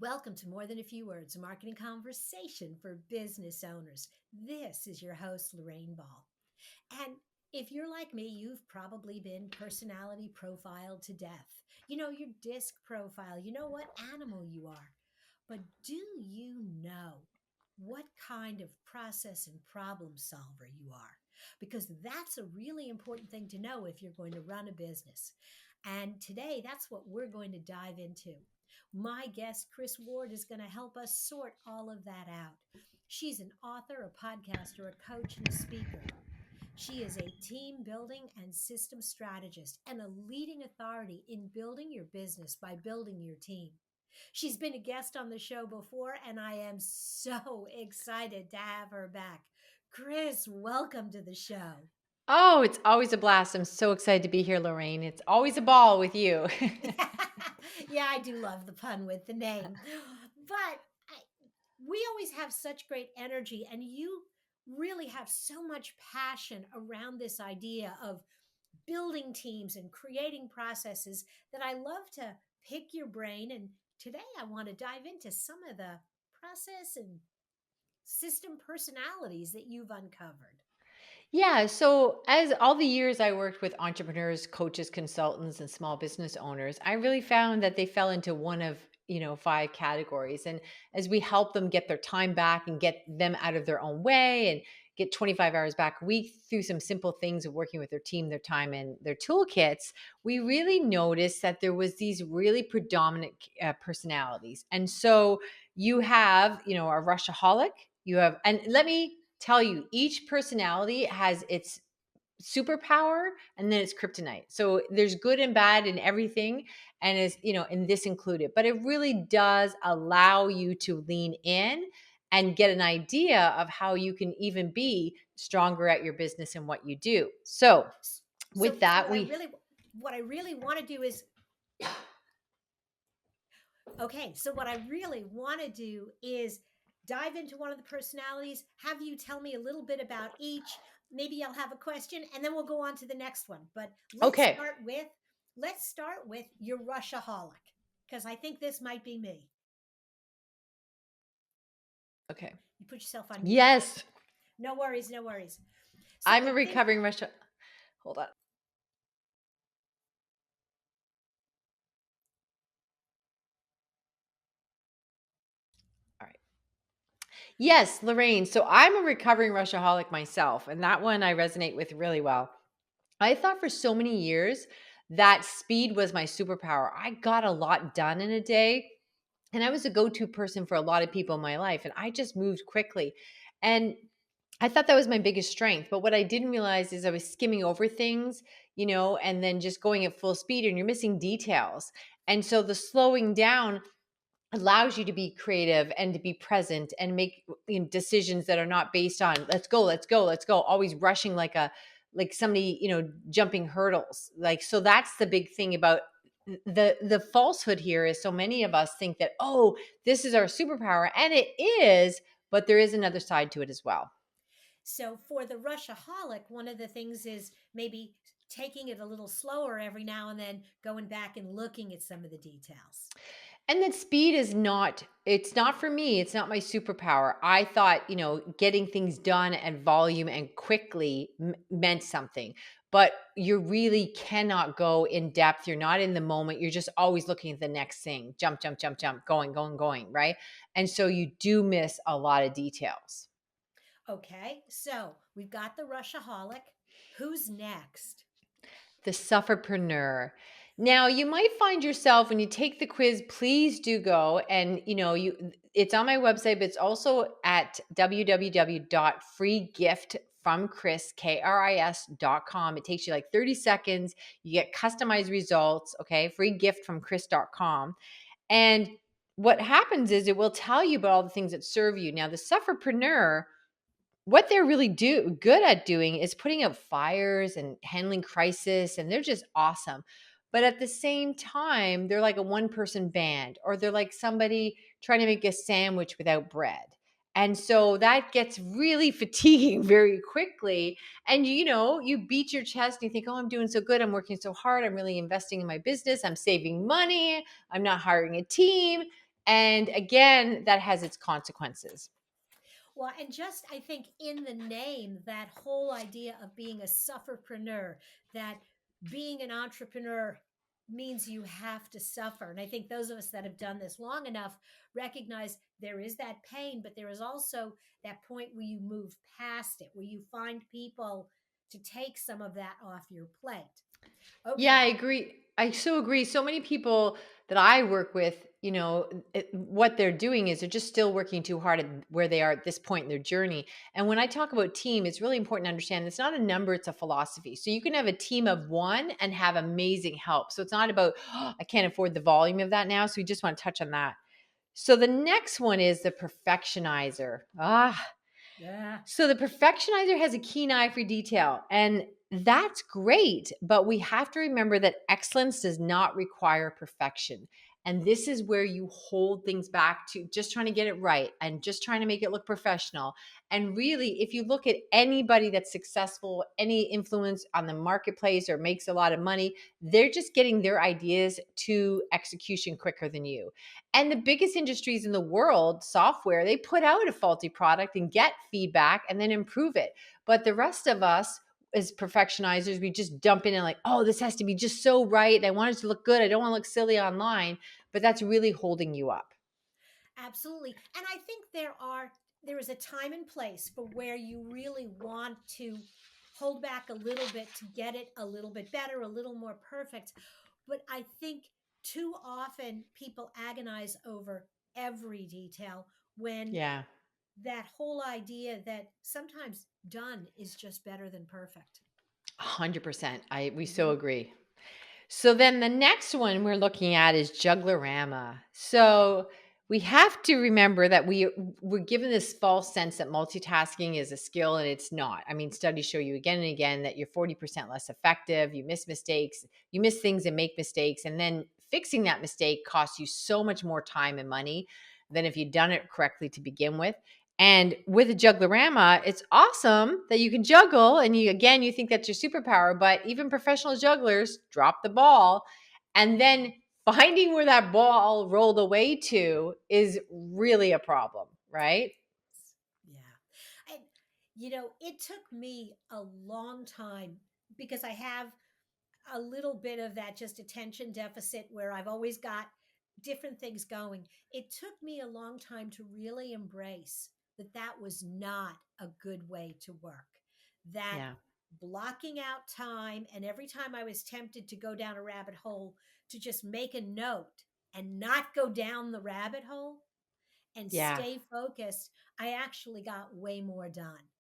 Welcome to More Than a Few Words, a marketing conversation for business owners. This is your host, Lorraine Ball. And if you're like me, you've probably been personality profiled to death. You know your disc profile, you know what animal you are. But do you know what kind of process and problem solver you are? Because that's a really important thing to know if you're going to run a business. And today, that's what we're going to dive into. My guest, Kris Ward, is going to help us sort all of that out. She's an author, a podcaster, a coach, and a speaker. She is a team building and system strategist and a leading authority in building your business by building your team. She's been a guest on the show before, and I am so excited to have her back. Kris, welcome to the show. Oh, it's always a blast. I'm so excited to be here, Lorraine. It's always a ball with you. Yeah, I do love the pun with the name. But we always have such great energy, and you really have so much passion around this idea of building teams and creating processes that I love to pick your brain. And today I want to dive into some of the process and system personalities that you've uncovered. Yeah, so as all the years I worked with entrepreneurs, coaches, consultants, and small business owners, I really found that they fell into one of, five categories. And as we help them get their time back and get them out of their own way and get 25 hours back a week through some simple things of working with their team, their time, and their toolkits, we really noticed that there was these really predominant personalities. And so you have, a rushaholic, you have, and let me tell you, each personality has its superpower and then it's kryptonite. So there's good and bad in everything, and is, and this included. But it really does allow you to lean in and get an idea of how you can even be stronger at your business and what you do. So So, with so that, what I we really what I really want to do is okay. So what I really want to do is dive into one of the personalities, have you tell me a little bit about each. Maybe I'll have a question and then we'll go on to the next one. But okay. let's start with your rushaholic because I think this might be me. Okay. You put yourself on mute. Yes, No worries, no worries. So I'm I a think recovering Russia. Hold on. All right. Yes, Lorraine. So I'm a recovering Rushaholic myself, and that one I resonate with really well. I thought for so many years that speed was my superpower. I got a lot done in a day, and I was a go to person for a lot of people in my life, and I just moved quickly. And I thought that was my biggest strength. But what I didn't realize is I was skimming over things, and then just going at full speed, and you're missing details. And so the slowing down allows you to be creative and to be present and make decisions that are not based on let's go, let's go, let's go, always rushing like somebody, jumping hurdles. Like, so that's the big thing about the falsehood here is so many of us think that, oh, this is our superpower, and it is, but there is another side to it as well. so for the rushaholic, one of the things is maybe taking it a little slower every now and then, going back and looking at some of the details. And that speed is not, it's not for me. It's not my superpower. I thought, getting things done at volume and quickly meant something. But you really cannot go in depth. You're not in the moment. You're just always looking at the next thing. Jump, jump, jump, jump, going, going, going, right? And so you do miss a lot of details. Okay, so we've got the rushaholic. Who's next? The sufferpreneur. Now, you might find yourself when you take the quiz, please do go and it's on my website, but it's also at www.freegiftfromkris.com. It takes you like 30 seconds. You get customized results, okay? Free gift from Kris.com. And what happens is it will tell you about all the things that serve you. Now, the sufferpreneur, what they're really good at doing is putting out fires and handling crisis, and they're just awesome. But at the same time, they're like a one person band, or they're like somebody trying to make a sandwich without bread. And so that gets really fatiguing very quickly. And you beat your chest and you think, oh, I'm doing so good. I'm working so hard. I'm really investing in my business. I'm saving money. I'm not hiring a team. And again, that has its consequences. Well, and just I think in the name, that whole idea of being a sufferpreneur, that being an entrepreneur means you have to suffer. And I think those of us that have done this long enough recognize there is that pain, but there is also that point where you move past it, where you find people to take some of that off your plate. Yeah, I Okay. agree. I so agree. So many people that I work with, what they're doing is they're just still working too hard at where they are at this point in their journey. And when I talk about team, it's really important to understand it's not a number, it's a philosophy. So you can have a team of one and have amazing help. So it's not about, "Oh, I can't afford the volume of that now." So we just want to touch on that. So the next one is the perfectionizer. Yeah. So the perfectionizer has a keen eye for detail, and that's great. But we have to remember that excellence does not require perfection. And this is where you hold things back to just trying to get it right and just trying to make it look professional. And really, if you look at anybody that's successful, any influence on the marketplace or makes a lot of money, they're just getting their ideas to execution quicker than you. And the biggest industries in the world, software, they put out a faulty product and get feedback and then improve it. But the rest of us, as perfectionizers, we just dump in and like, oh, this has to be just so right. I want it to look good. I don't want to look silly online. But that's really holding you up. Absolutely. And I think there is a time and place for where you really want to hold back a little bit to get it a little bit better, a little more perfect. But I think too often people agonize over every detail when Yeah, that whole idea that sometimes done is just better than perfect. 100%. We so Mhm. agree. So then the next one we're looking at is jugglerama. So we have to remember that we're given this false sense that multitasking is a skill and it's not. I mean, studies show you again and again that you're 40% less effective, you miss mistakes, you miss things and make mistakes, and then fixing that mistake costs you so much more time and money than if you'd done it correctly to begin with. And with a jugglerama, it's awesome that you can juggle and you think that's your superpower, but even professional jugglers drop the ball. And then finding where that ball rolled away to is really a problem, right? Yeah. And, it took me a long time because I have a little bit of that just attention deficit where I've always got different things going. It took me a long time to really embrace that that was not a good way to work. That Yeah. blocking out time, and every time I was tempted to go down a rabbit hole, to just make a note and not go down the rabbit hole and Yeah. stay focused, I actually got way more done.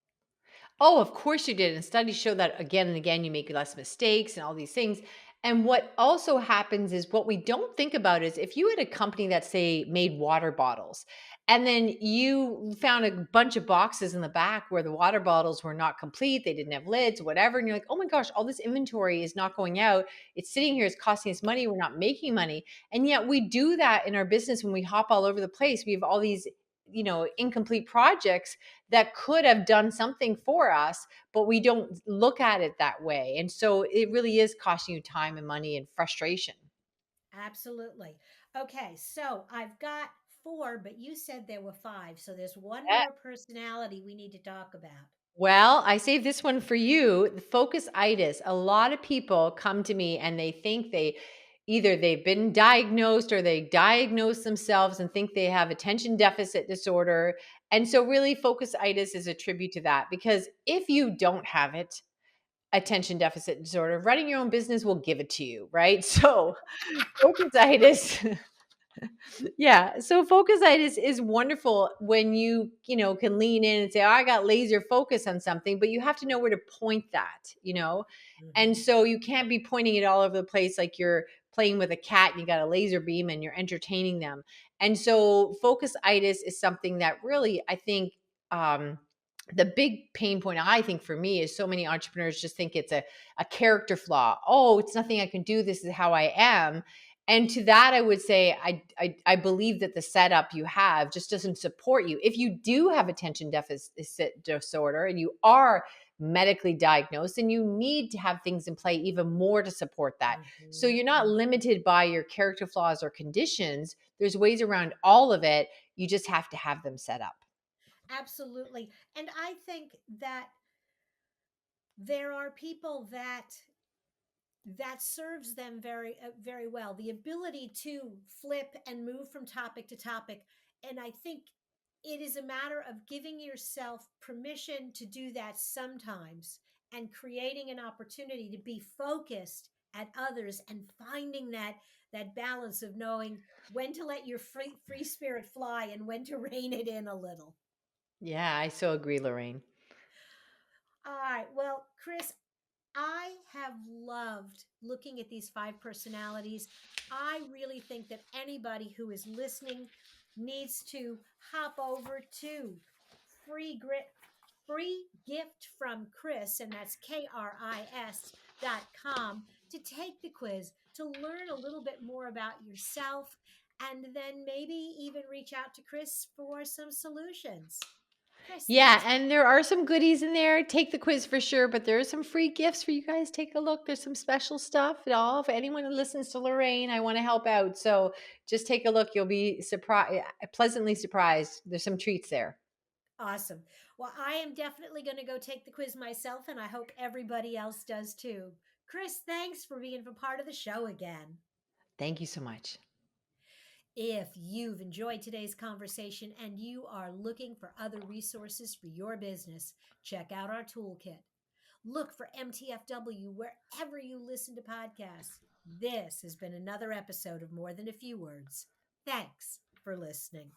Oh, of course you did. And studies show that again and again, you make less mistakes and all these things. And what also happens is what we don't think about is if you had a company that, say, made water bottles, and then you found a bunch of boxes in the back where the water bottles were not complete, they didn't have lids, whatever. And you're like, oh my gosh, all this inventory is not going out. It's sitting here, it's costing us money. We're not making money. And yet we do that in our business when we hop all over the place. We have all these, incomplete projects that could have done something for us, but we don't look at it that way. And so it really is costing you time and money and frustration. Absolutely. Okay, so I've got four, but you said there were five. So there's one Yeah. more personality we need to talk about. Well, I saved this one for you. The focus-itis. A lot of people come to me and they think they've been diagnosed or they diagnose themselves and think they have attention deficit disorder. And so really focus-itis is a tribute to that because if you don't have it, attention deficit disorder, running your own business will give it to you, right? So focus-itis. Yeah. So focus-itis is wonderful when you can lean in and say, oh, I got laser focus on something, but you have to know where to point that. And Mhm. so you can't be pointing it all over the place like you're playing with a cat and you got a laser beam and you're entertaining them. And so focus-itis is something that really, I think, um, the big pain point I think for me is so many entrepreneurs just think it's a character flaw. Oh, it's nothing I can do. This is how I am. And to that, I would say I believe that the setup you have just doesn't support you. If you do have attention deficit disorder and you are medically diagnosed, and you need to have things in play even more to support that. So Mhm, you're not mhm. limited by your character flaws or conditions. There's ways around all of it. You just have to have them set up. Absolutely. And I think that there are people that serves them very well, the ability to flip and move from topic to topic. And I think it is a matter of giving yourself permission to do that sometimes, and creating an opportunity to be focused at others, and finding that balance of knowing when to let your free spirit fly and when to rein it in a little. Yeah, I so agree, Lorraine. All right, well, Kris, I have loved looking at these five personalities. I really think that anybody who is listening needs to hop over to free grit free gift from Kris, and that's KRIS.com, to take the quiz, to learn a little bit more about yourself, and then maybe even reach out to Kris for some solutions. Kris, Yeah, thanks. and there are some goodies in there. Take the quiz for sure, but there are some free gifts for you guys. Take a look. There's some special stuff at all. For anyone who listens to Lorraine, I want to help out. So just take a look. You'll be surprised, pleasantly surprised. There's some treats there. Awesome. Well, I am definitely going to go take the quiz myself, and I hope everybody else does too. Kris, thanks for being a part of the show again. Thank you so much. If you've enjoyed today's conversation and you are looking for other resources for your business, check out our toolkit. Look for MTFW wherever you listen to podcasts. This has been another episode of More Than a Few Words. Thanks for listening.